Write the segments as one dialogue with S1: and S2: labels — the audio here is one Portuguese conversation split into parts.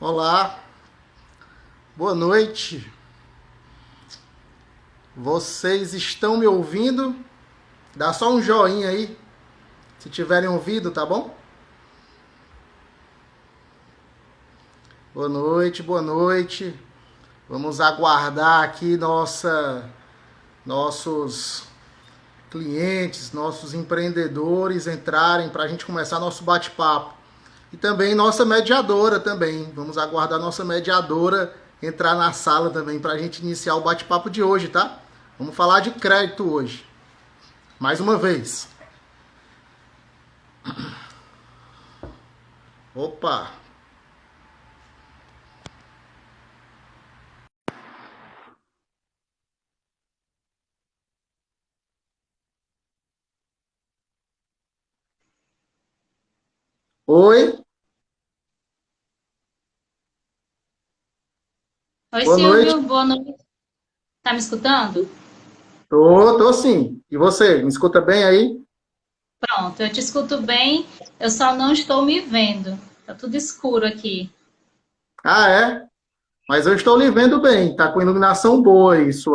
S1: Olá, boa noite. Vocês estão me ouvindo? Dá só um joinha aí, se tiverem ouvido, tá bom? Boa noite, boa noite. Vamos aguardar aqui nossos clientes, nossos empreendedores entrarem para a gente começar nosso bate-papo. E também nossa mediadora também. Vamos aguardar nossa mediadora entrar na sala também para a gente iniciar o bate-papo de hoje, tá? Vamos falar de crédito hoje. Mais uma vez. Opa! Oi,
S2: Oi,
S1: boa noite.
S2: Silvio, boa noite. Tá me escutando?
S1: Tô sim. E você, me escuta bem aí?
S2: Pronto, eu te escuto bem, eu só não estou me vendo. Tá tudo escuro aqui.
S1: Ah, é? Mas eu estou lhe vendo bem. Tá com iluminação boa aí, seu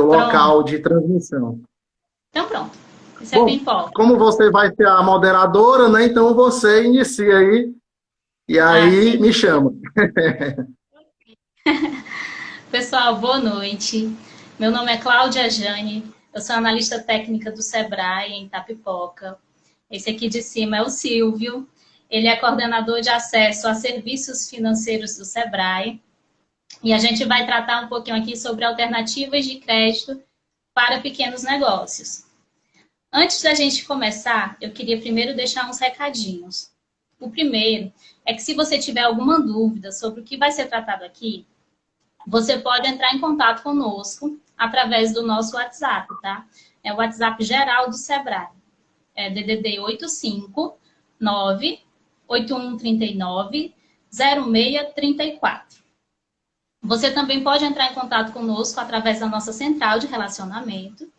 S2: Pronto,
S1: local de transmissão.
S2: então pronto. Isso é o que
S1: Bom,
S2: importa.
S1: como você vai ser a moderadora, né? Então você inicia aí e
S2: Ah,
S1: aí
S2: sim.
S1: me chama.
S2: Pessoal, boa noite. Meu nome é Cláudia Jane, eu sou analista técnica do Sebrae em Itapipoca. Esse aqui de cima é o Silvio, ele é coordenador de acesso a serviços financeiros do Sebrae. E a gente vai tratar um pouquinho aqui sobre alternativas de crédito para pequenos negócios. Antes da gente começar, eu queria primeiro deixar uns recadinhos. O primeiro é que se você tiver alguma dúvida sobre o que vai ser tratado aqui, você pode entrar em contato conosco através do nosso WhatsApp, tá? É o WhatsApp geral do Sebrae. É DDD 859 8139 0634. Você também pode entrar em contato conosco através da nossa central de relacionamento,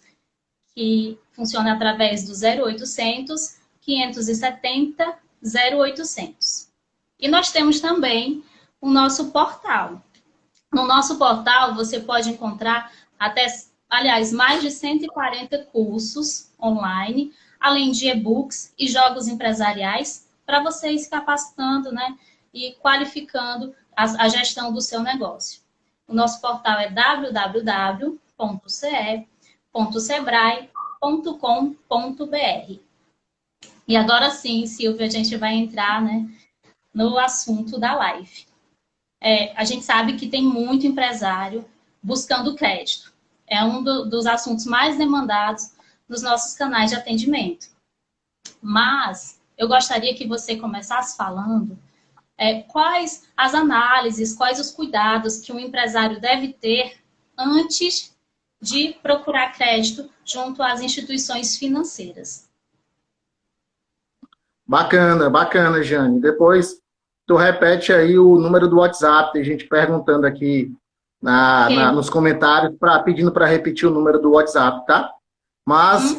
S2: que funciona através do 0800 570 0800. E nós temos também o nosso portal. No nosso portal você pode encontrar mais de 140 cursos online, além de e-books e jogos empresariais para você ir se capacitando, né, e qualificando a gestão do seu negócio. O nosso portal é www.ce.sebrae.com.br. E agora sim, Silvia, a gente vai entrar, né, no assunto da live. A gente sabe que tem muito empresário buscando crédito. É um dos assuntos mais demandados nos nossos canais de atendimento. Mas eu gostaria que você começasse falando quais as análises, quais os cuidados que um empresário deve ter antes de procurar crédito junto às instituições financeiras.
S1: Bacana, bacana, Jane. Depois tu repete aí o número do WhatsApp, tem gente perguntando aqui
S2: Ok.
S1: nos comentários, pedindo para repetir o número do WhatsApp, tá? Mas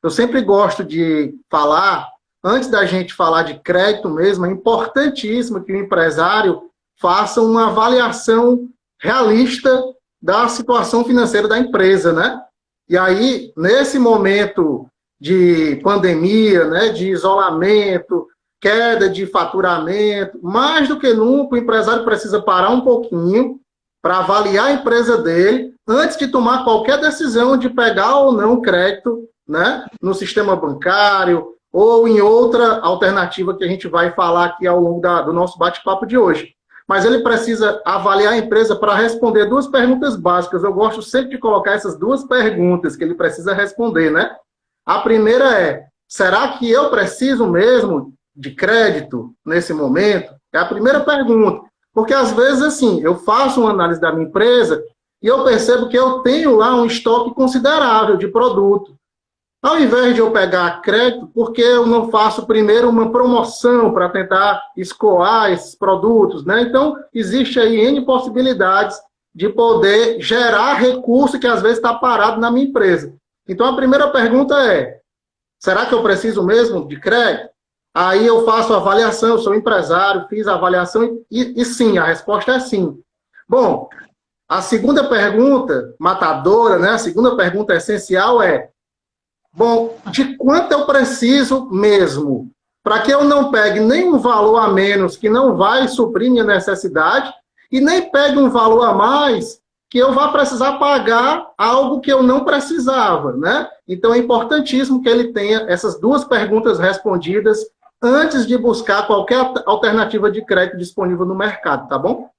S1: eu sempre gosto de falar, antes da gente falar de crédito mesmo, é importantíssimo que o empresário faça uma avaliação realista da situação financeira da empresa, né? E aí, nesse momento de pandemia, né, de isolamento, queda de faturamento, mais do que nunca o empresário precisa parar um pouquinho para avaliar a empresa dele antes de tomar qualquer decisão de pegar ou não crédito, né, no sistema bancário ou em outra alternativa que a gente vai falar aqui ao longo do nosso bate-papo de hoje. Mas ele precisa avaliar a empresa para responder duas perguntas básicas. Eu gosto sempre de colocar essas duas perguntas que ele precisa responder, né? A primeira é: será que eu preciso mesmo de crédito nesse momento? É a primeira pergunta. Porque às vezes, assim, eu faço uma análise da minha empresa e eu percebo que eu tenho lá um estoque considerável de produto. Ao invés de eu pegar crédito, por que eu não faço primeiro uma promoção para tentar escoar esses produtos, né? Então, existe aí N possibilidades de poder gerar recurso que às vezes está parado na minha empresa. Então, a primeira pergunta é: será que eu preciso mesmo de crédito? Aí eu faço a avaliação, eu sou empresário, fiz a avaliação e sim, a resposta é sim. Bom, a segunda pergunta, matadora, né? A segunda pergunta essencial é, bom, de quanto eu preciso mesmo? Para que eu não pegue nenhum valor a menos que não vai suprir minha necessidade e nem pegue um valor a mais que eu vá precisar pagar algo que eu não precisava, né? Então é importantíssimo que ele tenha essas duas perguntas respondidas antes de buscar qualquer alternativa de crédito disponível no mercado, tá bom?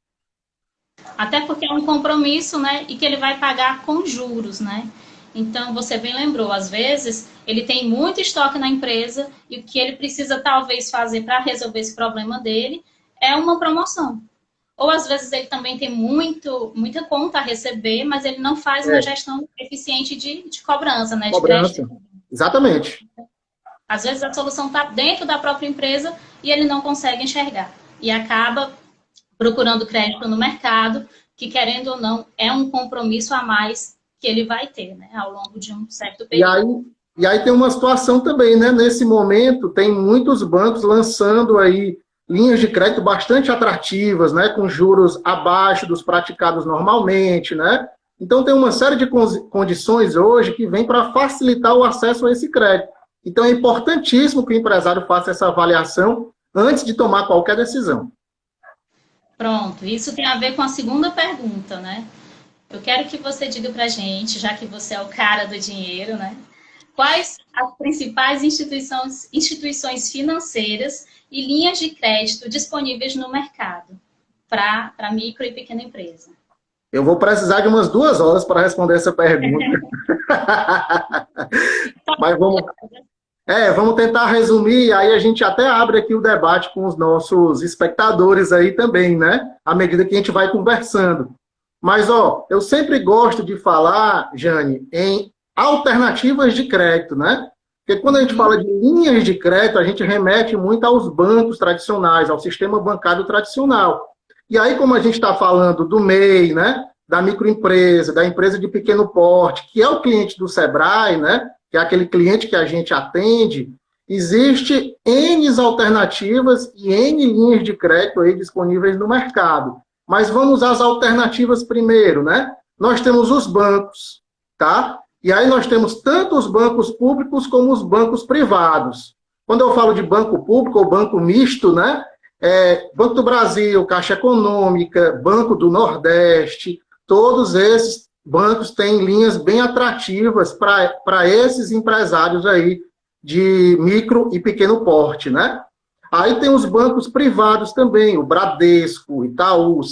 S2: Até porque é um compromisso, né? E que ele vai pagar com juros, né? Então, você bem lembrou, às vezes, ele tem muito estoque na empresa e o que ele precisa talvez fazer para resolver esse problema dele é uma promoção. Ou, às vezes, ele também tem muita conta a receber, mas ele não faz uma gestão eficiente de cobrança, né? De
S1: Cobrança.
S2: crédito.
S1: Exatamente.
S2: Às vezes, a solução está dentro da própria empresa e ele não consegue enxergar. E acaba procurando crédito no mercado, que, querendo ou não, é um compromisso a mais que ele vai ter, né, ao longo de um certo período.
S1: E aí tem uma situação também, né? Nesse momento, tem muitos bancos lançando aí linhas de crédito bastante atrativas, né? Com juros abaixo dos praticados normalmente, né? Então, tem uma série de condições hoje que vem para facilitar o acesso a esse crédito. Então, é importantíssimo que o empresário faça essa avaliação antes de tomar qualquer decisão.
S2: Pronto, isso tem a ver com a segunda pergunta, né? Eu quero que você diga para a gente, já que você é o cara do dinheiro, né? Quais as principais instituições financeiras e linhas de crédito disponíveis no mercado para micro e pequena empresa?
S1: Eu vou precisar de umas 2 horas para responder essa pergunta. Mas vamos tentar resumir, aí a gente até abre aqui o debate com os nossos espectadores aí também, né? À medida que a gente vai conversando. Mas, eu sempre gosto de falar, Jane, em alternativas de crédito, né? Porque quando a gente fala de linhas de crédito, a gente remete muito aos bancos tradicionais, ao sistema bancário tradicional. E aí, como a gente está falando do MEI, né? Da microempresa, da empresa de pequeno porte, que é o cliente do Sebrae, né? Que é aquele cliente que a gente atende, existe N alternativas e N linhas de crédito aí disponíveis no mercado. Mas vamos às alternativas primeiro, né? Nós temos os bancos, tá? E aí nós temos tanto os bancos públicos como os bancos privados. Quando eu falo de banco público ou banco misto, né? Banco do Brasil, Caixa Econômica, Banco do Nordeste, todos esses bancos têm linhas bem atrativas para esses empresários aí de micro e pequeno porte, né? Aí tem os bancos privados também, o Bradesco, Itaú,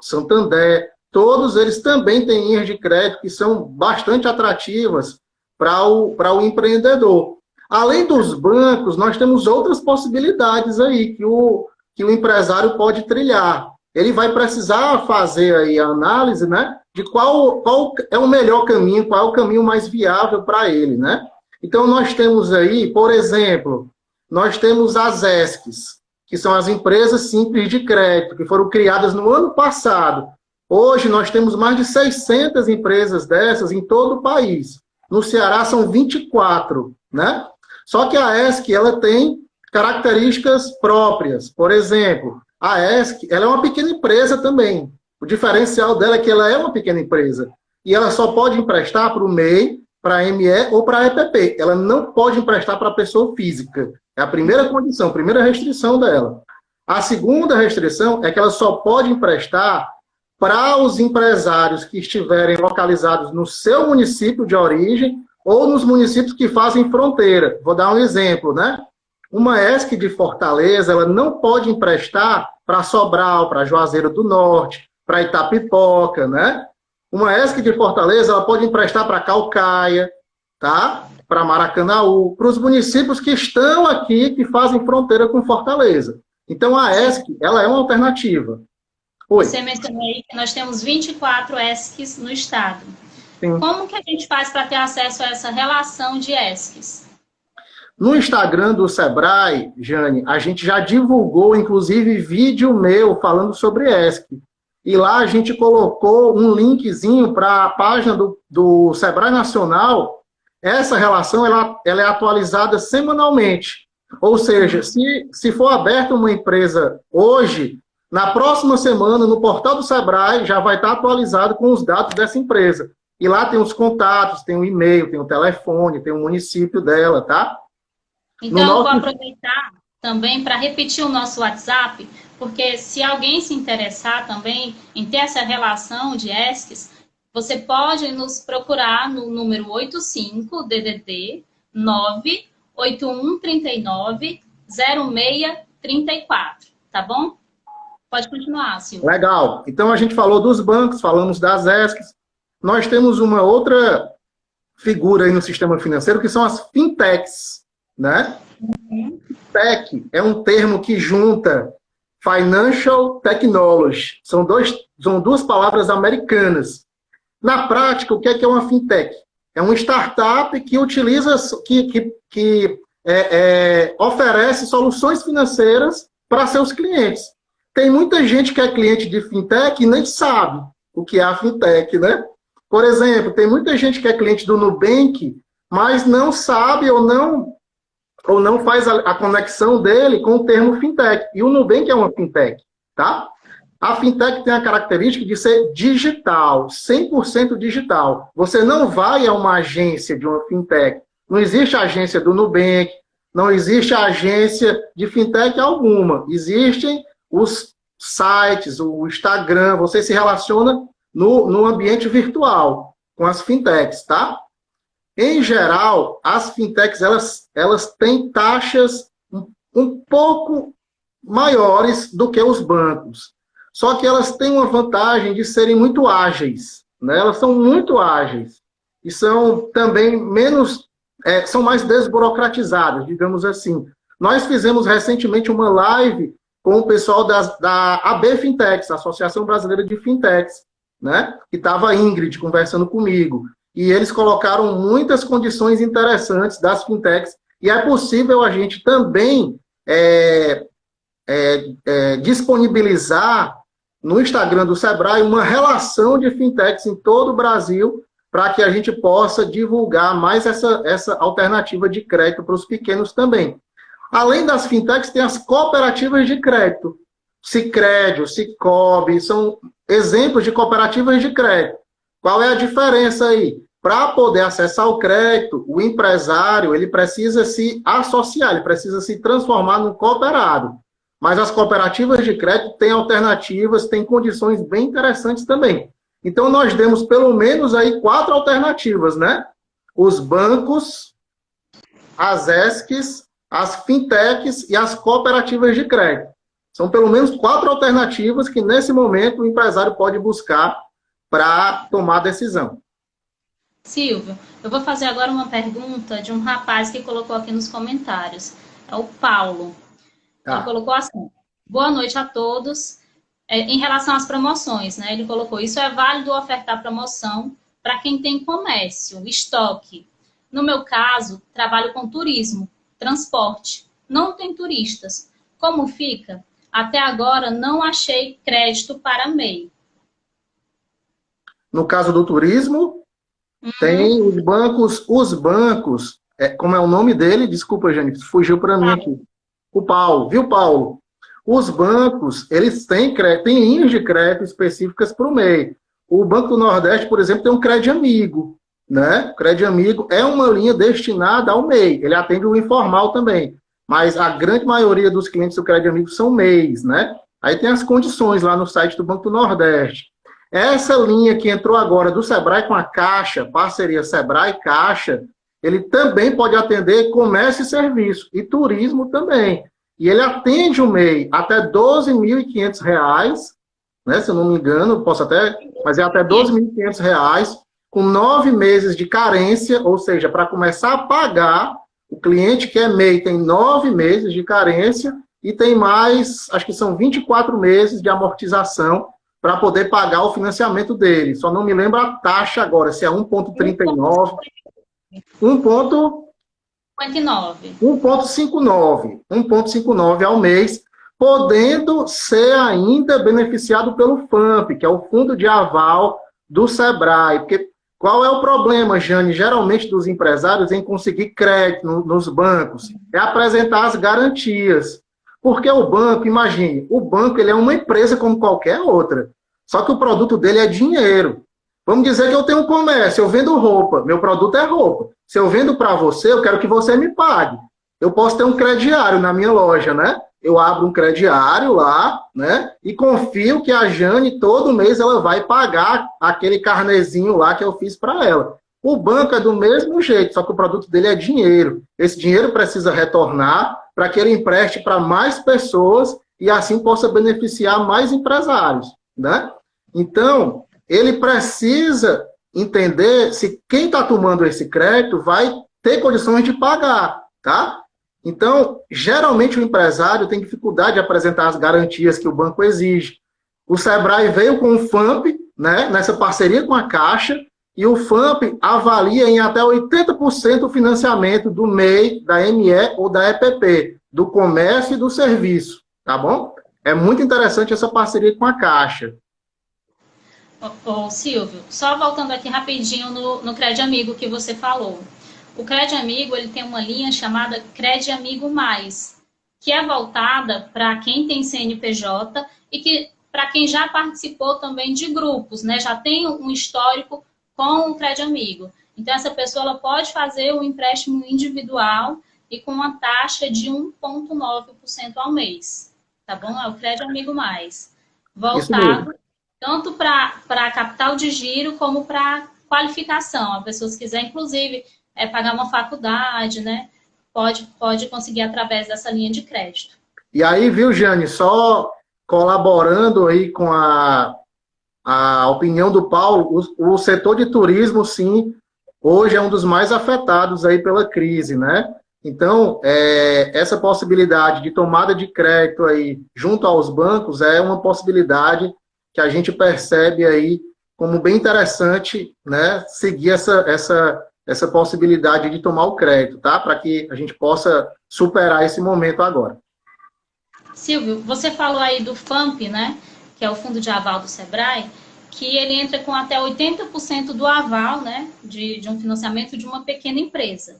S1: Santander, todos eles também têm linhas de crédito que são bastante atrativas para o empreendedor. Além dos bancos, nós temos outras possibilidades aí que o empresário pode trilhar. Ele vai precisar fazer aí a análise, né, de qual é o melhor caminho, qual é o caminho mais viável para ele, né? Então, nós temos aí, por exemplo, nós temos as ESCs, que são as empresas simples de crédito, que foram criadas no ano passado. Hoje, nós temos mais de 600 empresas dessas em todo o país. No Ceará, são 24, né? Só que a ESC, ela tem características próprias. Por exemplo, a ESC, ela é uma pequena empresa também. O diferencial dela é que ela é uma pequena empresa. E ela só pode emprestar para o MEI, para a ME ou para a EPP. Ela não pode emprestar para a pessoa física. É a primeira condição, a primeira restrição dela. A segunda restrição é que ela só pode emprestar para os empresários que estiverem localizados no seu município de origem ou nos municípios que fazem fronteira. Vou dar um exemplo, né? Uma ESC de Fortaleza, ela não pode emprestar para Sobral, para Juazeiro do Norte, para Itapipoca, né? Uma ESC de Fortaleza, ela pode emprestar para Caucaia, tá? Para Maracanaú, para os municípios que estão aqui, que fazem fronteira com Fortaleza. Então, a ESC, ela é uma alternativa.
S2: Oi. Você mencionou aí que nós temos 24 ESCs no estado. Sim. Como que a gente faz para ter acesso a essa relação de ESCs?
S1: No Instagram do Sebrae, Jane, a gente já divulgou, inclusive, vídeo meu falando sobre ESC. E lá a gente colocou um linkzinho para a página do Sebrae Nacional. Essa relação ela é atualizada semanalmente. Ou seja, se for aberta uma empresa hoje, na próxima semana, no portal do Sebrae, já vai estar atualizado com os dados dessa empresa. E lá tem os contatos, tem o e-mail, tem o telefone, tem o município dela, tá?
S2: Então, eu vou aproveitar também para repetir o nosso WhatsApp, porque se alguém se interessar também em ter essa relação de ESCs, você pode nos procurar no número 85 DDD 98139 0634, tá bom? Pode continuar, Silvio.
S1: Legal. Então, a gente falou dos bancos, falamos das ESCs. Nós temos uma outra figura aí no sistema financeiro, que são as fintechs, né? Fintech é um termo que junta Financial Technology. São duas palavras americanas. Na prática, o que é uma fintech? É uma startup que utiliza, oferece soluções financeiras para seus clientes. Tem muita gente que é cliente de fintech e nem sabe o que é a fintech, né? Por exemplo, tem muita gente que é cliente do Nubank, mas não sabe ou não faz a conexão dele com o termo fintech. E o Nubank é uma fintech, tá? A fintech tem a característica de ser digital, 100% digital. Você não vai a uma agência de uma fintech. Não existe agência do Nubank, não existe agência de fintech alguma. Existem os sites, o Instagram, você se relaciona no ambiente virtual com as fintechs, tá? Em geral, as fintechs, elas têm taxas um pouco maiores do que os bancos. Só que elas têm uma vantagem de serem muito ágeis, né? Elas são muito ágeis e são também são mais desburocratizadas, digamos assim. Nós fizemos recentemente uma live com o pessoal da AB Fintechs, Associação Brasileira de Fintechs, né? Que estava a Ingrid conversando comigo. E eles colocaram muitas condições interessantes das fintechs, e é possível a gente também disponibilizar no Instagram do Sebrae uma relação de fintechs em todo o Brasil, para que a gente possa divulgar mais essa alternativa de crédito para os pequenos também. Além das fintechs, tem as cooperativas de crédito. Sicredi, Sicobi, são exemplos de cooperativas de crédito. Qual é a diferença aí? Para poder acessar o crédito, o empresário ele precisa se associar, ele precisa se transformar num cooperado. Mas as cooperativas de crédito têm alternativas, têm condições bem interessantes também. Então, nós demos pelo menos aí 4 alternativas, né? Os bancos, as ESCs, as fintechs e as cooperativas de crédito. São pelo menos 4 alternativas que, nesse momento, o empresário pode buscar para tomar decisão.
S2: Silvio, eu vou fazer agora uma pergunta de um rapaz que colocou aqui nos comentários. É o Paulo. Ele colocou assim: boa noite a todos. Em relação às promoções, né? Ele colocou: isso é válido ofertar promoção para quem tem comércio, estoque. No meu caso, trabalho com turismo, transporte. Não tem turistas. Como fica? Até agora não achei crédito para MEI.
S1: No caso do turismo, tem os bancos, como é o nome dele? Desculpa, gente, fugiu para mim aqui. O Paulo, viu, Paulo? Os bancos, eles têm linhas de crédito específicas para o MEI. O Banco do Nordeste, por exemplo, tem um Crédito Amigo, né? O Crédito Amigo é uma linha destinada ao MEI. Ele atende o informal também. Mas a grande maioria dos clientes do Crédito Amigo são MEIs, né? Aí tem as condições lá no site do Banco do Nordeste. Essa linha que entrou agora do Sebrae com a Caixa, parceria Sebrae-Caixa, ele também pode atender comércio e serviço, e turismo também. E ele atende o MEI até R$ 12.500, né, se eu não me engano, mas é até R$ 12.500, com 9 meses de carência, ou seja, para começar a pagar, o cliente que é MEI tem 9 meses de carência e tem mais, acho que são 24 meses de amortização para poder pagar o financiamento dele. Só não me lembro a taxa agora, se é 1,39... 1,59 ao mês, podendo ser ainda beneficiado pelo FAMP, que é o Fundo de Aval do Sebrae. Porque Qual é o problema, Jane, geralmente dos empresários em conseguir crédito nos bancos? É apresentar as garantias. Porque o banco, imagine, o banco ele é uma empresa como qualquer outra. Só que o produto dele é dinheiro. Vamos dizer que eu tenho um comércio, eu vendo roupa, meu produto é roupa. Se eu vendo para você, eu quero que você me pague. Eu posso ter um crediário na minha loja, né? Eu abro um crediário lá, né? E confio que a Jane, todo mês, ela vai pagar aquele carnezinho lá que eu fiz para ela. O banco é do mesmo jeito, só que o produto dele é dinheiro. Esse dinheiro precisa retornar para que ele empreste para mais pessoas e assim possa beneficiar mais empresários, né? Então, ele precisa entender se quem está tomando esse crédito vai ter condições de pagar, tá? Então, geralmente o empresário tem dificuldade de apresentar as garantias que o banco exige. O Sebrae veio com o FAMP, né, nessa parceria com a Caixa, e o FAMP avalia em até 80% o financiamento do MEI, da ME ou da EPP, do comércio e do serviço, tá bom? É muito interessante essa parceria com a Caixa.
S2: Ô, Silvio, só voltando aqui rapidinho no Crédito Amigo que você falou. O Crédito Amigo ele tem uma linha chamada Crédito Amigo Mais, que é voltada para quem tem CNPJ e que para quem já participou também de grupos, né? Já tem um histórico com o Crédito Amigo. Então, essa pessoa ela pode fazer um empréstimo individual e com uma taxa de 1,9% ao mês. Tá bom? É o Crédito Amigo Mais. Voltado tanto para capital de giro como para qualificação. A pessoa, se quiser, inclusive, pagar uma faculdade, né? Pode conseguir através dessa linha de crédito.
S1: E aí, viu, Jane, só colaborando aí com a opinião do Paulo, o setor de turismo, sim, hoje é um dos mais afetados aí pela crise, né? Então, essa possibilidade de tomada de crédito aí junto aos bancos é uma possibilidade que a gente percebe aí como bem interessante, né? Seguir essa possibilidade de tomar o crédito, tá? Para que a gente possa superar esse momento agora.
S2: Silvio, você falou aí do FAMP, né? Que é o Fundo de Aval do Sebrae, que ele entra com até 80% do aval, né? De um financiamento de uma pequena empresa.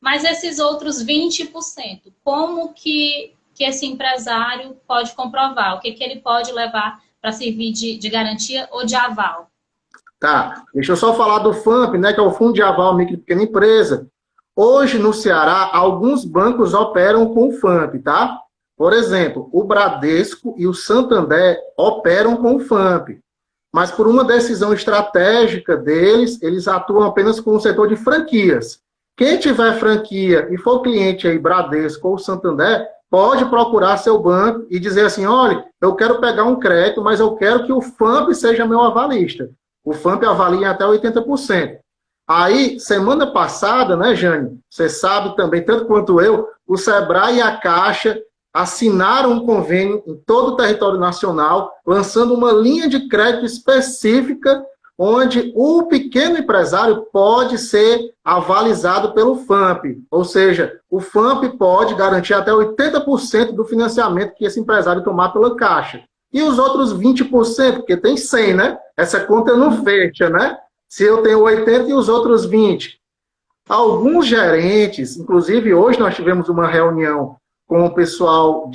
S2: Mas esses outros 20%, como que esse empresário pode comprovar? O que ele pode levar para servir de garantia ou de aval?
S1: Tá, deixa eu só falar do FAMP, né, que é o Fundo de Aval Micro e Pequena Empresa. Hoje, no Ceará, alguns bancos operam com o FAMP, tá? Por exemplo, o Bradesco e o Santander operam com o FAMP. Mas por uma decisão estratégica deles, eles atuam apenas com o setor de franquias. Quem tiver franquia e for cliente aí, Bradesco ou Santander, pode procurar seu banco e dizer assim, olha, eu quero pegar um crédito, mas eu quero que o FAMP seja meu avalista. O FAMP avalia até 80%. Aí, semana passada, né, Jane? Você sabe também, tanto quanto eu, o Sebrae e a Caixa assinaram um convênio em todo o território nacional, lançando uma linha de crédito específica, onde o pequeno empresário pode ser avalizado pelo FAMP. Ou seja, o FAMP pode garantir até 80% do financiamento que esse empresário tomar pela Caixa. E os outros 20%, porque tem 100, né? Essa conta não fecha, né? Se eu tenho 80 e os outros 20. Alguns gerentes, inclusive hoje nós tivemos uma reunião com o pessoal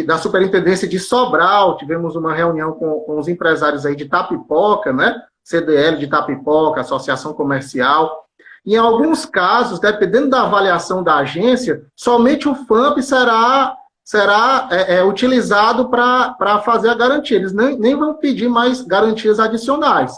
S1: da Superintendência de Sobral, tivemos uma reunião com os empresários aí de Itapipoca, né? CDL de Itapipoca, Associação Comercial. Em alguns casos, dependendo da avaliação da agência, somente o FAMP será utilizado para fazer a garantia. Eles nem vão pedir mais garantias adicionais.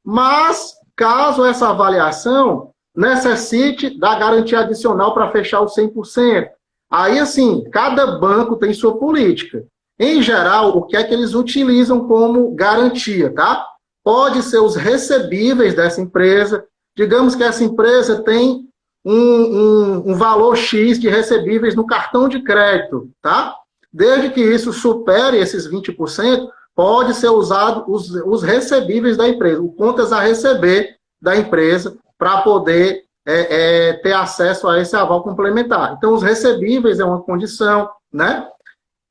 S1: Mas, caso essa avaliação necessite da garantia adicional para fechar os 100%, aí, assim, cada banco tem sua política. Em geral, o que é que eles utilizam como garantia, tá? Pode ser os recebíveis dessa empresa. Digamos que essa empresa tem um valor X de recebíveis no cartão de crédito, tá? Desde que isso supere esses 20%, pode ser usado os recebíveis da empresa, o contas a receber da empresa, para poder ter acesso a esse aval complementar. Então, os recebíveis é uma condição, né?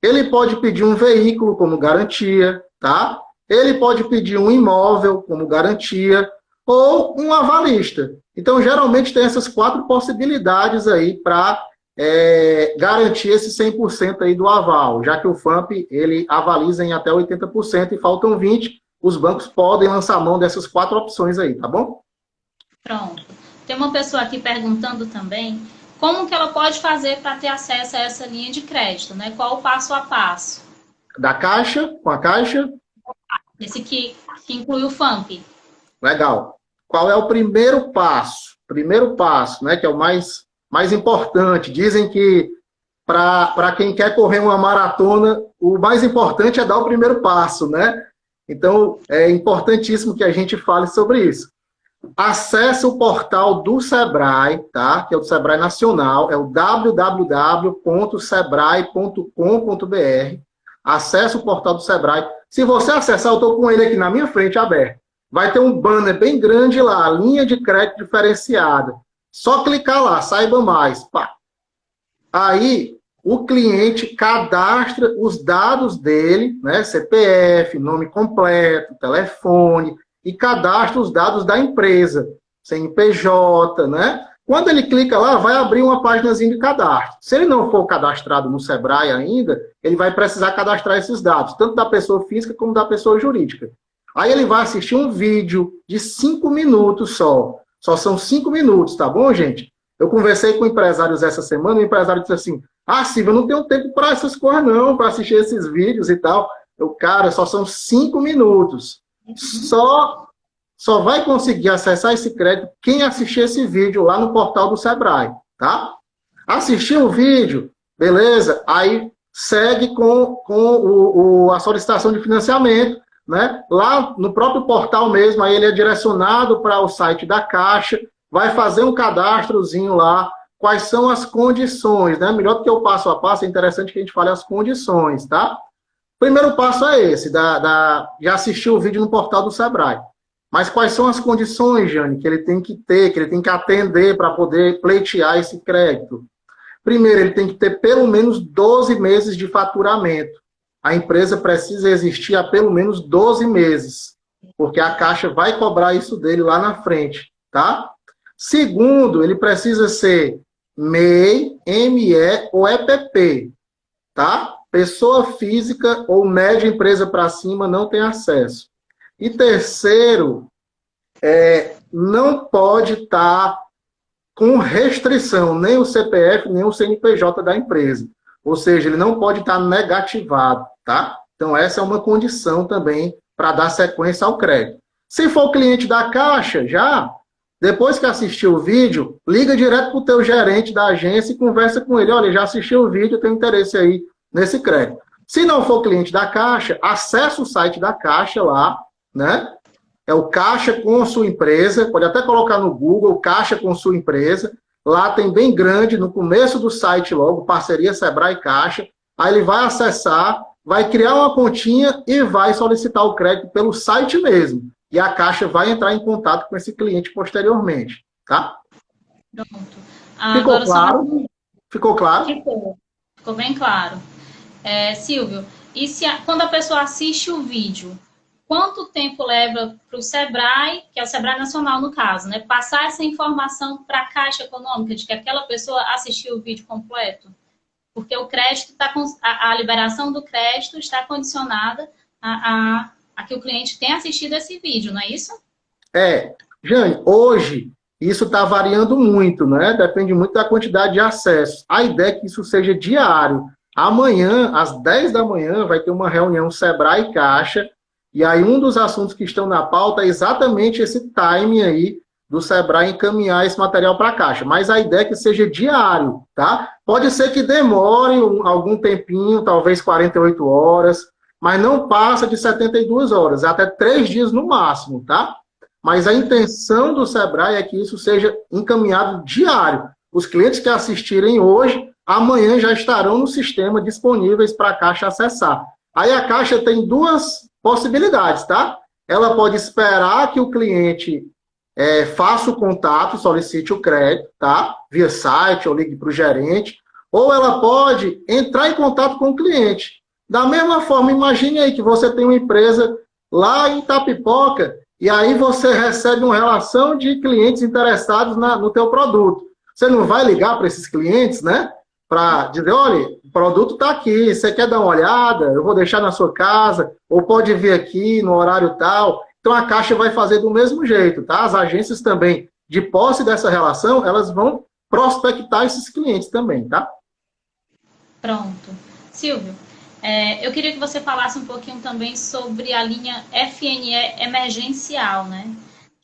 S1: Ele pode pedir um veículo como garantia, tá? Ele pode pedir um imóvel como garantia, ou um avalista. Então, geralmente tem essas 4 possibilidades aí para garantir esse 100% aí do aval, já que o FAMP ele avaliza em até 80% e faltam 20%, os bancos podem lançar mão dessas 4 opções aí, tá bom?
S2: Pronto. Tem uma pessoa aqui perguntando também como que ela pode fazer para ter acesso a essa linha de crédito, né? Qual o passo a passo?
S1: Da Caixa, com a Caixa.
S2: Esse que inclui o FAMP.
S1: Legal. Qual é o primeiro passo? Primeiro passo, né, que é o mais importante. Dizem que para quem quer correr uma maratona, o mais importante é dar o primeiro passo, né? Então, é importantíssimo que a gente fale sobre isso. Acesse o portal do Sebrae, tá? Que é o do Sebrae Nacional, é o www.sebrae.com.br. Acesse o portal do Sebrae. Se você acessar, eu estou com ele aqui na minha frente aberto. Vai ter um banner bem grande lá, linha de crédito diferenciada. Só clicar lá, saiba mais. Pá. Aí, o cliente cadastra os dados dele, né? CPF, nome completo, telefone, e cadastra os dados da empresa, CNPJ, né? Quando ele clica lá, vai abrir uma páginazinha de cadastro. Se ele não for cadastrado no Sebrae ainda, ele vai precisar cadastrar esses dados, tanto da pessoa física como da pessoa jurídica. Aí ele vai assistir um vídeo de 5 minutos só. Só são 5 minutos, tá bom, gente? Eu conversei com empresários essa semana, e o empresário disse assim, Silvio, eu não tenho tempo para essas coisas não, para assistir esses vídeos e tal. Cara, só são 5 minutos. Só vai conseguir acessar esse crédito quem assistir esse vídeo lá no portal do Sebrae, tá? Assistiu o vídeo, beleza? Aí segue com a solicitação de financiamento, né? Lá no próprio portal mesmo, aí ele é direcionado para o site da Caixa, vai fazer um cadastrozinho lá, quais são as condições, né? Melhor do que o passo a passo, é interessante que a gente fale as condições, tá? Primeiro passo é esse, de assistir o vídeo no portal do Sebrae. Mas quais são as condições, Jane, que ele tem que ter, que ele tem que atender para poder pleitear esse crédito? Primeiro, ele tem que ter pelo menos 12 meses de faturamento. A empresa precisa existir há pelo menos 12 meses, porque a Caixa vai cobrar isso dele lá na frente, tá? Segundo, ele precisa ser MEI, ME ou EPP, tá? Pessoa física ou média empresa para cima não tem acesso. E terceiro, não pode estar com restrição, nem o CPF, nem o CNPJ da empresa. Ou seja, ele não pode estar negativado, tá? Então, essa é uma condição também para dar sequência ao crédito. Se for cliente da Caixa, depois que assistiu o vídeo, liga direto para o teu gerente da agência e conversa com ele. Olha, já assistiu o vídeo, tem interesse aí nesse crédito. Se não for cliente da Caixa, acessa o site da Caixa lá, né? É o Caixa com sua empresa, pode até colocar no Google, Caixa com sua empresa. Lá tem bem grande, no começo do site logo, parceria Sebrae Caixa. Aí ele vai acessar, vai criar uma continha e vai solicitar o crédito pelo site mesmo. E a Caixa vai entrar em contato com esse cliente posteriormente, tá?
S2: Pronto.
S1: Ficou claro? Ficou claro?
S2: Ficou bem claro. Silvio, e quando a pessoa assiste o vídeo, quanto tempo leva para o Sebrae, que é o Sebrae Nacional no caso, né? Passar essa informação para a Caixa Econômica de que aquela pessoa assistiu o vídeo completo? Porque o crédito a liberação do crédito está condicionada a que o cliente tenha assistido esse vídeo, não é isso?
S1: Jane, hoje isso está variando muito, né? Depende muito da quantidade de acessos. A ideia é que isso seja diário. Amanhã, às 10 da manhã, vai ter uma reunião Sebrae Caixa. E aí um dos assuntos que estão na pauta é exatamente esse timing aí do Sebrae encaminhar esse material para a Caixa. Mas a ideia é que seja diário, tá? Pode ser que demore algum tempinho, talvez 48 horas, mas não passa de 72 horas, até 3 dias no máximo, tá? Mas a intenção do Sebrae é que isso seja encaminhado diário. Os clientes que assistirem hoje, amanhã já estarão no sistema disponíveis para a Caixa acessar. Aí a Caixa tem 2 possibilidades, tá? Ela pode esperar que o cliente faça o contato, solicite o crédito, tá? Via site ou ligue para o gerente, ou ela pode entrar em contato com o cliente. Da mesma forma, imagine aí que você tem uma empresa lá em Itapipoca e aí você recebe uma relação de clientes interessados no teu produto. Você não vai ligar para esses clientes, né? Para dizer, olha, o produto está aqui, você quer dar uma olhada? Eu vou deixar na sua casa, ou pode vir aqui no horário tal. Então a Caixa vai fazer do mesmo jeito, tá? As agências também, de posse dessa relação, elas vão prospectar esses clientes também, tá?
S2: Pronto. Silvio, eu queria que você falasse um pouquinho também sobre a linha FNE emergencial, né?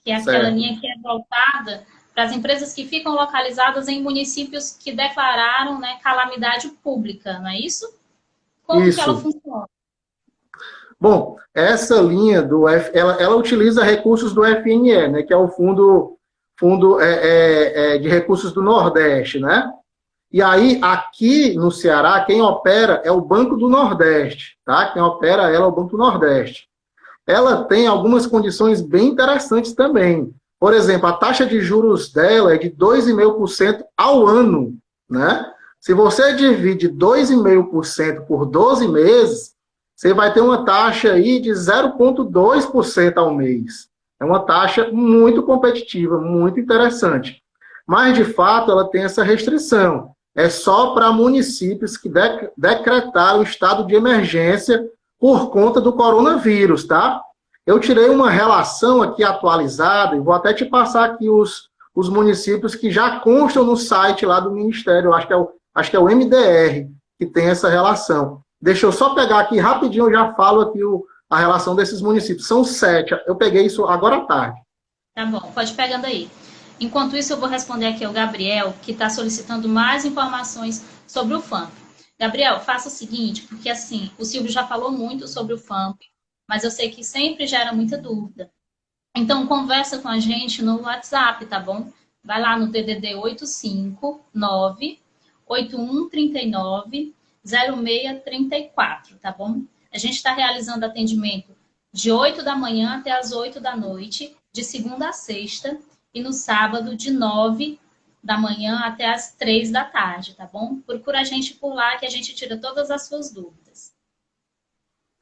S2: Que é aquela
S1: Certo.
S2: linha que é voltada para as empresas que ficam localizadas em municípios que declararam, né, calamidade pública, não é isso? Como que ela
S1: Isso.
S2: funciona?
S1: Bom, essa linha ela utiliza recursos do FNE, né? Que é o Fundo de Recursos do Nordeste, né? E aí, aqui no Ceará, quem opera é o Banco do Nordeste, tá? Quem opera ela é o Banco do Nordeste. Ela tem algumas condições bem interessantes também. Por exemplo, a taxa de juros dela é de 2,5% ao ano, né? Se você divide 2,5% por 12 meses, você vai ter uma taxa aí de 0,2% ao mês. É uma taxa muito competitiva, muito interessante. Mas, de fato, ela tem essa restrição. É só para municípios que decretaram o estado de emergência por conta do coronavírus, tá? Eu tirei uma relação aqui atualizada, e vou até te passar aqui os municípios que já constam no site lá do Ministério, acho que é o MDR, que tem essa relação. Deixa eu só pegar aqui rapidinho, eu já falo aqui a relação desses municípios. São 7, eu peguei isso agora à tarde.
S2: Tá bom, pode pegando aí. Enquanto isso, eu vou responder aqui ao Gabriel, que está solicitando mais informações sobre o FAMP. Gabriel, faça o seguinte, porque assim, o Silvio já falou muito sobre o FAMP, mas eu sei que sempre gera muita dúvida. Então, conversa com a gente no WhatsApp, tá bom? Vai lá no DDD 859-8139-0634, tá bom? A gente está realizando atendimento de 8 da manhã até as 8 da noite, de segunda a sexta, e no sábado, de 9 da manhã até as 3 da tarde, tá bom? Procura a gente por lá que a gente tira todas as suas dúvidas.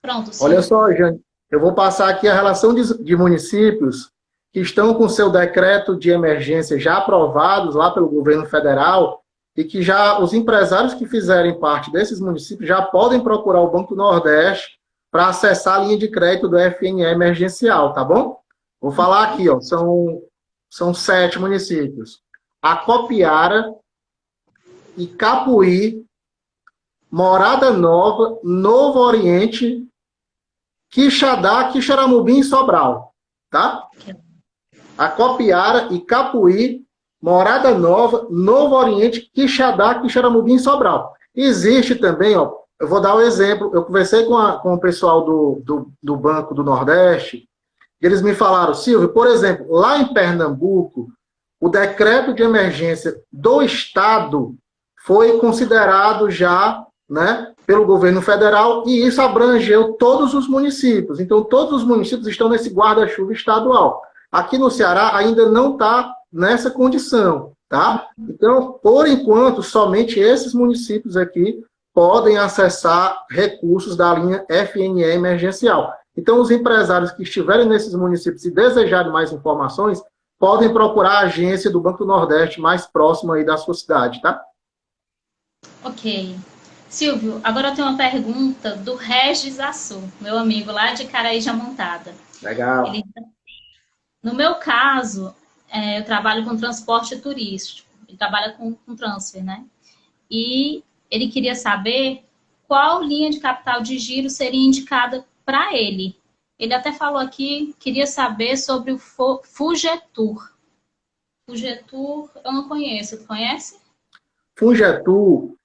S2: Pronto,
S1: Olha
S2: Silvio.
S1: só, Jane, eu vou passar aqui a relação de municípios que estão com seu decreto de emergência já aprovados lá pelo governo federal e que já os empresários que fizerem parte desses municípios já podem procurar o Banco do Nordeste para acessar a linha de crédito do FNE emergencial, tá bom? Vou falar aqui, ó, são 7 municípios. Acopiara, Icapuí, Morada Nova, Novo Oriente, Quixadá, Quixeramobim e Sobral, tá? Acopiara, Icapuí, Morada Nova, Novo Oriente, Quixadá, Quixeramobim e Sobral. Existe também, ó, eu vou dar um exemplo, eu conversei com o pessoal do Banco do Nordeste, e eles me falaram, Silvio, por exemplo, lá em Pernambuco, o decreto de emergência do Estado foi considerado já, né, pelo governo federal, e isso abrangeu todos os municípios. Então, todos os municípios estão nesse guarda-chuva estadual. Aqui no Ceará ainda não está nessa condição, tá? Então, por enquanto, somente esses municípios aqui podem acessar recursos da linha FNE emergencial. Então, os empresários que estiverem nesses municípios e desejarem mais informações, podem procurar a agência do Banco do Nordeste mais próxima aí da sua cidade, tá?
S2: Ok. Silvio, agora eu tenho uma pergunta do Regis Assu, meu amigo lá de Caraíja Montada.
S1: Legal.
S2: Ele, no meu caso, eu trabalho com transporte turístico. Ele trabalha com transfer, né? E ele queria saber qual linha de capital de giro seria indicada para ele. Ele até falou aqui, queria saber sobre o Fugetur. Fugetur, eu não conheço. Tu conhece?
S1: Fungetur,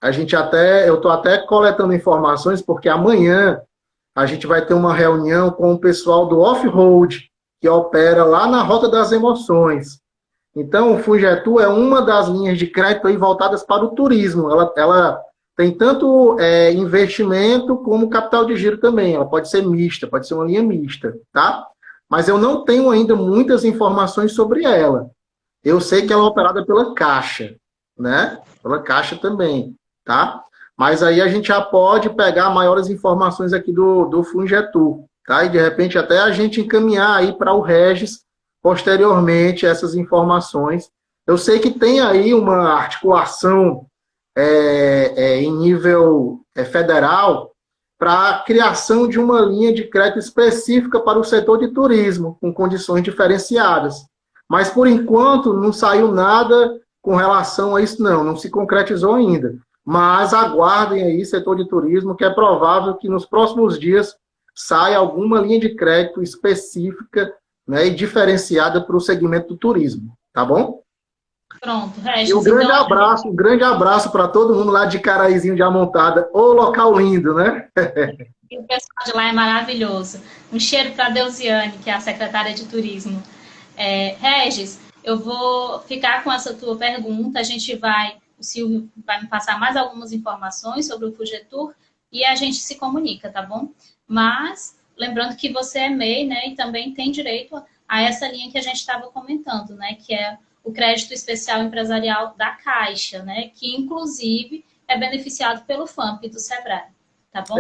S1: eu estou até coletando informações, porque amanhã a gente vai ter uma reunião com o pessoal do off-road, que opera lá na Rota das Emoções. Então, o Fungetur é uma das linhas de crédito aí voltadas para o turismo. Ela tem tanto investimento como capital de giro também. Ela pode ser mista, pode ser uma linha mista, tá? Mas eu não tenho ainda muitas informações sobre ela. Eu sei que ela é operada pela Caixa, né? Pela Caixa também, tá? Mas aí a gente já pode pegar maiores informações aqui do Fungetur. tá? E de repente até a gente encaminhar aí para o Regis posteriormente essas informações. Eu sei que tem aí uma articulação em nível federal para a criação de uma linha de crédito específica para o setor de turismo, com condições diferenciadas. Mas, por enquanto, não saiu nada com relação a isso, não se concretizou ainda. Mas aguardem aí, setor de turismo, que é provável que nos próximos dias saia alguma linha de crédito específica, né, e diferenciada para o segmento do turismo, tá bom?
S2: Pronto, Regis.
S1: E um grande abraço para todo mundo lá de Caraizinho de Amontada, ô local lindo, né?
S2: E o pessoal de lá é maravilhoso. Um cheiro para a Deusiane, que é a secretária de turismo. Regis, eu vou ficar com essa tua pergunta. O Silvio vai me passar mais algumas informações sobre o Fugetur e a gente se comunica, tá bom? Mas, lembrando que você é MEI, né, e também tem direito a essa linha que a gente estava comentando, né, que é o crédito especial empresarial da Caixa, né, que inclusive é beneficiado pelo FAMP do Sebrae, tá bom?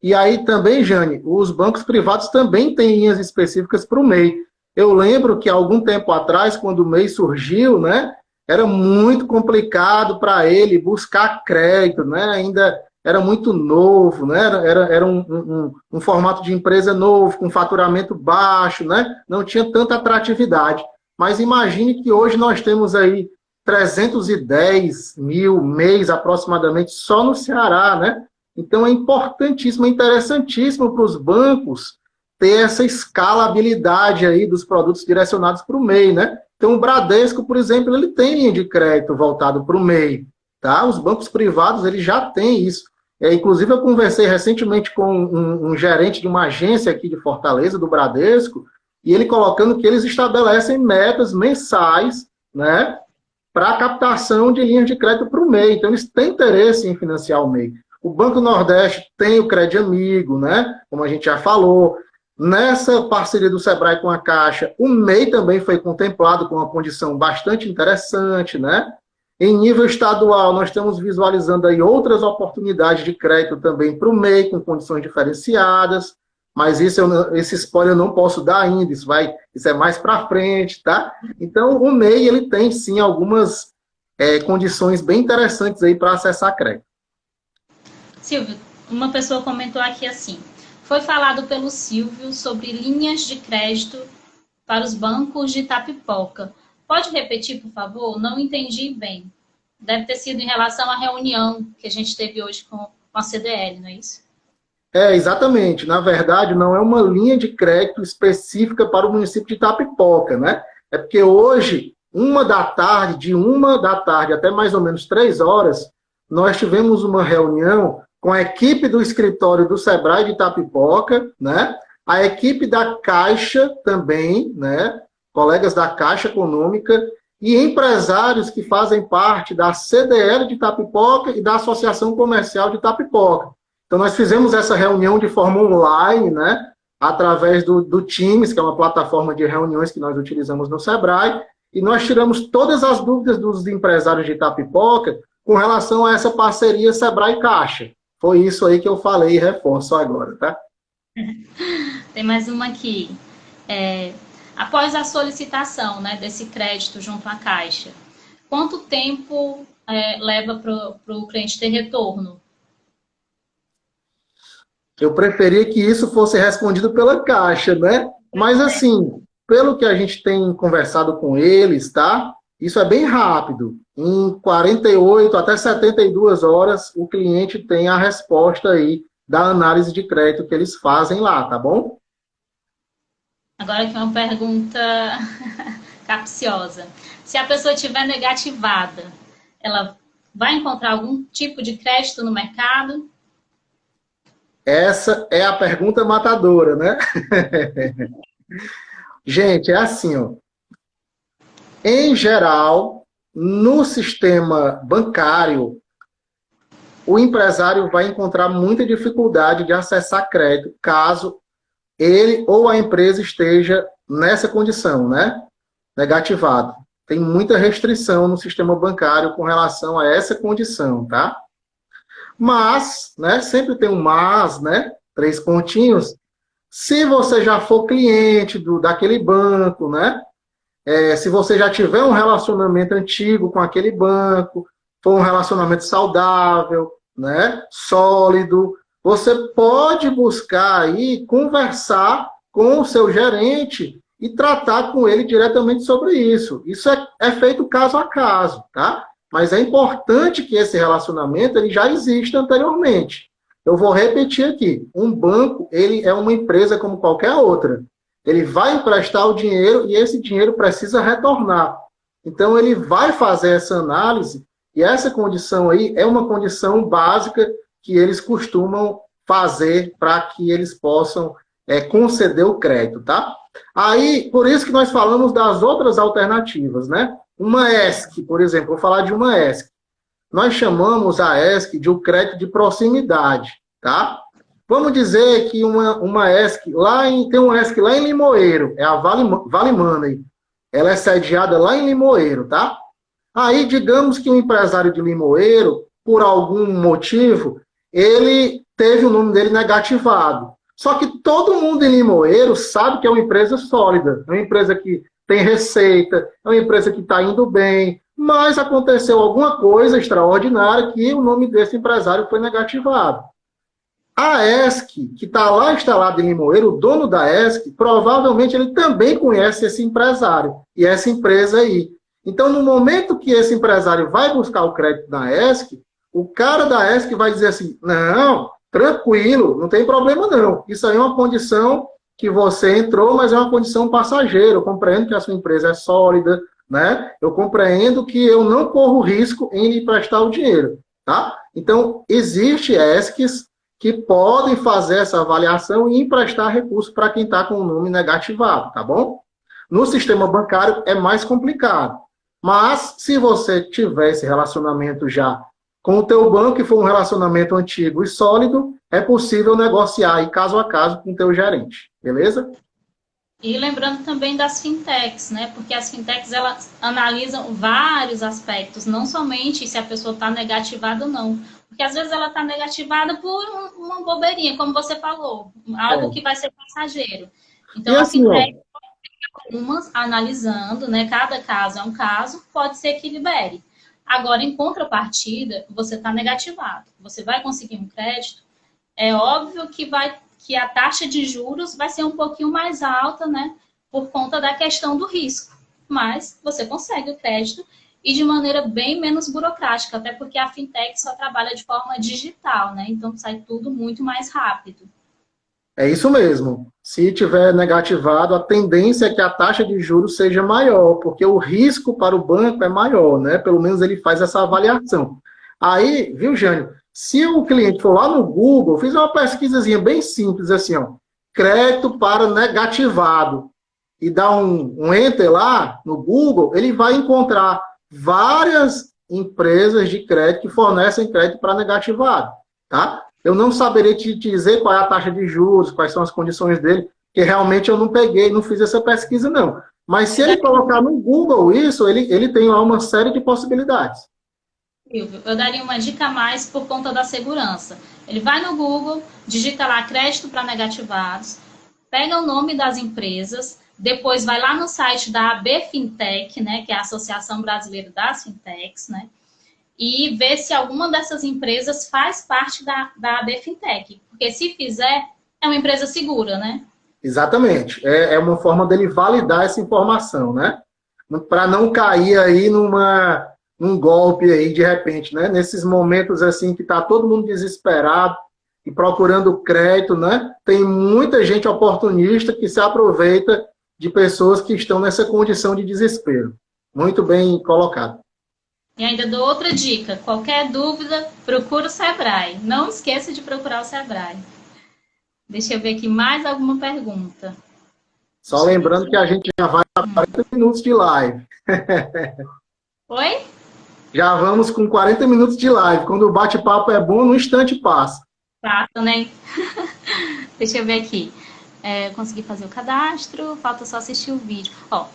S1: E aí também, Jane, os bancos privados também têm linhas específicas para o MEI. Eu lembro que há algum tempo atrás, quando o MEI surgiu, né, era muito complicado para ele buscar crédito, né, ainda era muito novo, né, era um formato de empresa novo, com faturamento baixo, né, não tinha tanta atratividade. Mas imagine que hoje nós temos aí 310 mil MEIs aproximadamente só no Ceará, né? Então é importantíssimo, é interessantíssimo para os bancos ter essa escalabilidade aí dos produtos direcionados para o MEI, né? Então o Bradesco, por exemplo, ele tem linha de crédito voltado para o MEI, tá? Os bancos privados, eles já têm isso. Inclusive eu conversei recentemente com um gerente de uma agência aqui de Fortaleza, do Bradesco, e ele colocando que eles estabelecem metas mensais, né, para a captação de linhas de crédito para o MEI. Então, eles têm interesse em financiar o MEI. O Banco Nordeste tem o Crédito Amigo, né, como a gente já falou. Nessa parceria do Sebrae com a Caixa, o MEI também foi contemplado com uma condição bastante interessante, né? Em nível estadual, nós estamos visualizando aí outras oportunidades de crédito também para o MEI, com condições diferenciadas. Mas esse spoiler eu não posso dar ainda, isso é mais para frente, tá? Então, o MEI, ele tem, sim, algumas condições bem interessantes aí para acessar crédito.
S2: Silvio, uma pessoa comentou aqui assim, foi falado pelo Silvio sobre linhas de crédito para os bancos de Itapipoca. Pode repetir, por favor? Não entendi bem. Deve ter sido em relação à reunião que a gente teve hoje com a CDL, não é isso?
S1: Exatamente. Na verdade, não é uma linha de crédito específica para o município de Itapipoca, né? É porque hoje, de 1 da tarde até mais ou menos 3 horas, nós tivemos uma reunião com a equipe do escritório do Sebrae de Itapipoca, né? A equipe da Caixa também, né? Colegas da Caixa Econômica e empresários que fazem parte da CDL de Itapipoca e da Associação Comercial de Itapipoca. Então, nós fizemos essa reunião de forma online, né, através do Teams, que é uma plataforma de reuniões que nós utilizamos no Sebrae, e nós tiramos todas as dúvidas dos empresários de Itapipoca com relação a essa parceria Sebrae-Caixa. Foi isso aí que eu falei e reforço agora, tá?
S2: Tem mais uma aqui. Após a solicitação, né, desse crédito junto à Caixa, quanto tempo leva para o cliente ter retorno?
S1: Eu preferia que isso fosse respondido pela Caixa, né? Mas, assim, pelo que a gente tem conversado com eles, tá? Isso é bem rápido. Em 48 até 72 horas, o cliente tem a resposta aí da análise de crédito que eles fazem lá, tá bom?
S2: Agora aqui uma pergunta capciosa. Se a pessoa estiver negativada, ela vai encontrar algum tipo de crédito no mercado?
S1: Essa é a pergunta matadora, né? Gente, é assim, ó. Em geral, no sistema bancário, o empresário vai encontrar muita dificuldade de acessar crédito, caso ele ou a empresa esteja nessa condição, né? Negativado. Tem muita restrição no sistema bancário com relação a essa condição, tá? Mas, né, sempre tem um mas, né, 3 pontinhos, Se você já for cliente daquele banco, né? Se você já tiver um relacionamento antigo com aquele banco, for um relacionamento saudável, né? Sólido, você pode buscar aí conversar com o seu gerente e tratar com ele diretamente sobre isso. Isso é feito caso a caso, tá? Mas é importante que esse relacionamento ele já exista anteriormente. Eu vou repetir aqui. Um banco, ele é uma empresa como qualquer outra. Ele vai emprestar o dinheiro e esse dinheiro precisa retornar. Então, ele vai fazer essa análise e essa condição aí é uma condição básica que eles costumam fazer para que eles possam conceder o crédito, tá? Aí, por isso que nós falamos das outras alternativas, né? Uma ESC, por exemplo, vou falar de uma ESC. Nós chamamos a ESC de um crédito de proximidade, tá? Vamos dizer que uma ESC, tem uma ESC lá em Limoeiro, é a Vale Money. Ela é sediada lá em Limoeiro, tá? Aí, digamos que um empresário de Limoeiro, por algum motivo, ele teve o nome dele negativado. Só que todo mundo em Limoeiro sabe que é uma empresa sólida, é uma empresa que tem receita, é uma empresa que está indo bem, mas aconteceu alguma coisa extraordinária que o nome desse empresário foi negativado. A ESC, que está lá instalada em Limoeiro, o dono da ESC, provavelmente ele também conhece esse empresário e essa empresa aí. Então, no momento que esse empresário vai buscar o crédito na ESC, o cara da ESC vai dizer assim, não, tranquilo, não tem problema não. Isso aí é uma condição que você entrou, mas é uma condição passageira. Eu compreendo que a sua empresa é sólida, né? Eu compreendo que eu não corro risco em lhe prestar o dinheiro, tá? Então, existe ESCs que podem fazer essa avaliação e emprestar recurso para quem está com o nome negativado, tá bom? No sistema bancário é mais complicado. Mas, se você tiver esse relacionamento já com o teu banco, e for um relacionamento antigo e sólido, é possível negociar aí caso a caso com o teu gerente, beleza?
S2: E lembrando também das fintechs, né? Porque as fintechs, elas analisam vários aspectos, não somente se a pessoa está negativada ou não. Porque às vezes ela está negativada por uma bobeirinha, como você falou, algo que vai ser passageiro. Então,
S1: e
S2: a
S1: assim,
S2: fintech, algumas analisando, né? Cada caso é um caso, pode ser que libere. Agora, em contrapartida, você está negativado. Você vai conseguir um crédito, é óbvio que a taxa de juros vai ser um pouquinho mais alta, né? Por conta da questão do risco. Mas você consegue o crédito e de maneira bem menos burocrática, até porque a fintech só trabalha de forma digital, né? Então sai tudo muito mais rápido.
S1: É isso mesmo. Se tiver negativado, a tendência é que a taxa de juros seja maior, porque o risco para o banco é maior, né? Pelo menos ele faz essa avaliação. Aí, viu, Jânio? Se o cliente for lá no Google, fiz uma pesquisazinha bem simples, assim, ó, crédito para negativado, e dá um enter lá no Google, ele vai encontrar várias empresas de crédito que fornecem crédito para negativado, tá? Eu não saberia te dizer qual é a taxa de juros, quais são as condições dele, porque realmente eu não peguei, não fiz essa pesquisa, não. Mas se ele colocar no Google isso, ele tem lá uma série de possibilidades.
S2: Eu daria uma dica a mais por conta da segurança. Ele vai no Google, digita lá crédito para negativados, pega o nome das empresas, depois vai lá no site da AB Fintech, né, que é a Associação Brasileira das Fintechs, né, e ver se alguma dessas empresas faz parte da AB Fintech. Porque se fizer, é uma empresa segura, né?
S1: Exatamente. É uma forma dele validar essa informação, né? Para não cair aí num golpe aí de repente, né? Nesses momentos assim que está todo mundo desesperado e procurando crédito, né? Tem muita gente oportunista que se aproveita de pessoas que estão nessa condição de desespero. Muito bem colocado.
S2: E ainda dou outra dica. Qualquer dúvida, procura o Sebrae. Não esqueça de procurar o Sebrae. Deixa eu ver aqui mais alguma pergunta.
S1: Só lembrando que a gente já vai a 40 minutos de live.
S2: Oi?
S1: Já vamos com 40 minutos de live. Quando o bate-papo é bom, no instante passa.
S2: Passa, né? Deixa eu ver aqui. Eu consegui fazer o cadastro, falta só assistir o vídeo. Ó,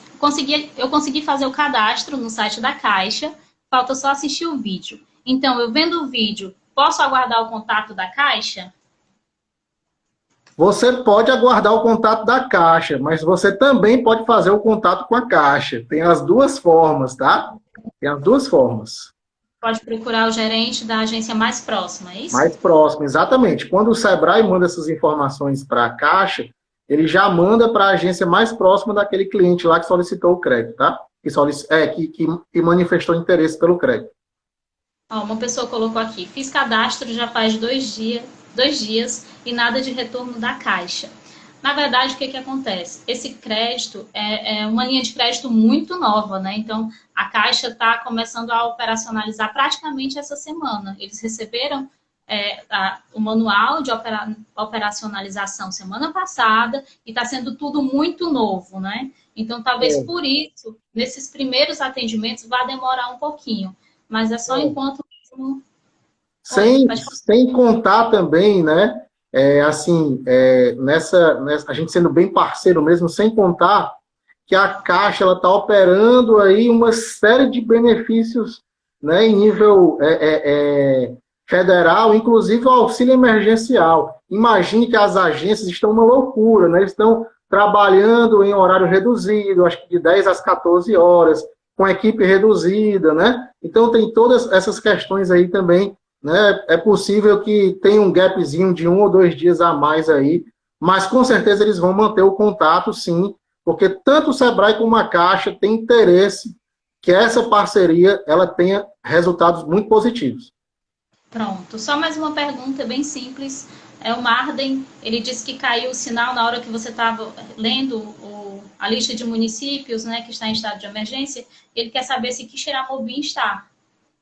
S2: eu consegui fazer o cadastro no site da Caixa, falta só assistir o vídeo. Então, eu vendo o vídeo, posso aguardar o contato da Caixa?
S1: Você pode aguardar o contato da Caixa, mas você também pode fazer o contato com a Caixa. Tem as duas formas, tá? Tem as duas formas.
S2: Pode procurar o gerente da agência mais próxima, é isso?
S1: Mais próximo, exatamente. Quando o Sebrae manda essas informações para a Caixa, ele já manda para a agência mais próxima daquele cliente lá que solicitou o crédito, tá? Que manifestou interesse pelo crédito.
S2: Ó, uma pessoa colocou aqui, fiz cadastro já faz 2 dias e nada de retorno da Caixa. Na verdade, o que acontece? Esse crédito é uma linha de crédito muito nova, né? Então, a Caixa está começando a operacionalizar praticamente essa semana. Eles receberam o manual de operacionalização semana passada e está sendo tudo muito novo, né? Então, talvez por isso, nesses primeiros atendimentos, vá demorar um pouquinho. Mas é só enquanto mesmo...
S1: Sem contar também, né? A gente sendo bem parceiro mesmo, sem contar que a Caixa ela está operando aí uma série de benefícios, né, em nível federal, inclusive o auxílio emergencial. Imagine que as agências estão uma loucura, né? Eles estão trabalhando em horário reduzido, acho que de 10 às 14 horas, com equipe reduzida, né? Então tem todas essas questões aí também, né? É possível que tenha um gapzinho de 1 ou 2 dias a mais aí, mas com certeza eles vão manter o contato, sim, porque tanto o Sebrae como a Caixa têm interesse que essa parceria ela tenha resultados muito positivos.
S2: Pronto. Só mais uma pergunta bem simples. O Marden, ele disse que caiu o sinal na hora que você estava lendo a lista de municípios, né, que está em estado de emergência. Ele quer saber se Quixeramobim está.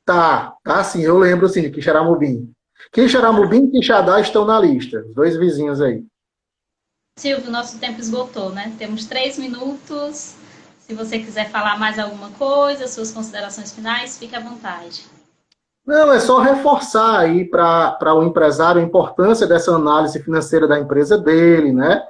S1: Tá sim, eu lembro sim de Quixeramobim. Quixeramobim e Quixadá estão na lista, os dois vizinhos aí.
S2: Silvio, nosso tempo esgotou, né? Temos 3 minutos. Se você quiser falar mais alguma coisa, suas considerações finais, fique à vontade.
S1: Não, é só reforçar aí para o empresário a importância dessa análise financeira da empresa dele, né?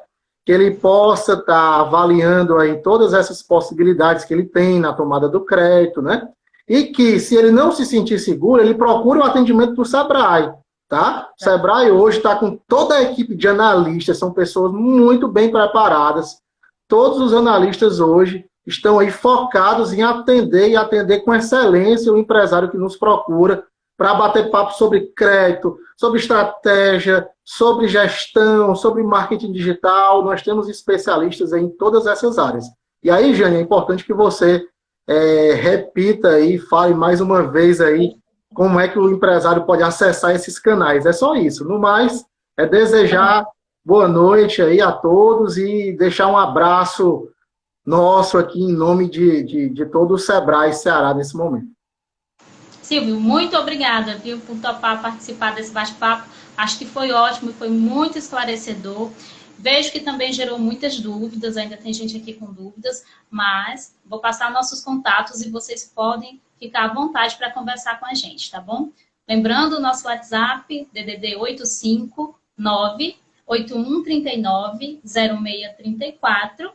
S1: Que ele possa estar avaliando aí todas essas possibilidades que ele tem na tomada do crédito, né? E que, se ele não se sentir seguro, ele procure o atendimento do Sebrae, tá? O Sebrae hoje está com toda a equipe de analistas, são pessoas muito bem preparadas. Todos os analistas hoje estão aí focados em atender e atender com excelência o empresário que nos procura para bater papo sobre crédito, sobre estratégia, sobre gestão, sobre marketing digital. Nós temos especialistas em todas essas áreas. E aí, Jane, é importante que você repita aí, fale mais uma vez aí como é que o empresário pode acessar esses canais. É só isso. No mais, é desejar boa noite aí a todos e deixar um abraço nosso aqui em nome de todo o Sebrae Ceará nesse momento.
S2: Silvio, muito obrigada, viu, por topar participar desse bate-papo. Acho que foi ótimo, foi muito esclarecedor. Vejo que também gerou muitas dúvidas, ainda tem gente aqui com dúvidas, mas vou passar nossos contatos e vocês podem ficar à vontade para conversar com a gente, tá bom? Lembrando o nosso WhatsApp, DDD 859-8139-0634.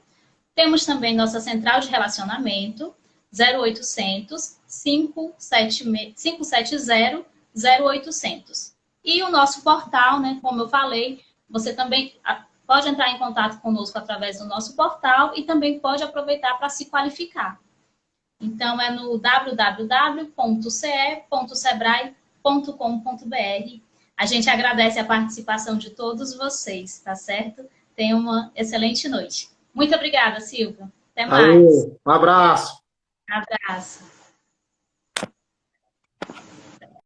S2: Temos também nossa central de relacionamento, 0800 570 0800. E o nosso portal, né, como eu falei, você também pode entrar em contato conosco através do nosso portal e também pode aproveitar para se qualificar. Então, é no www.ce.sebrae.com.br. A gente agradece a participação de todos vocês, tá certo? Tenha uma excelente noite. Muito obrigada, Silvio. Até mais.
S1: Valeu, um abraço.
S2: Abraço.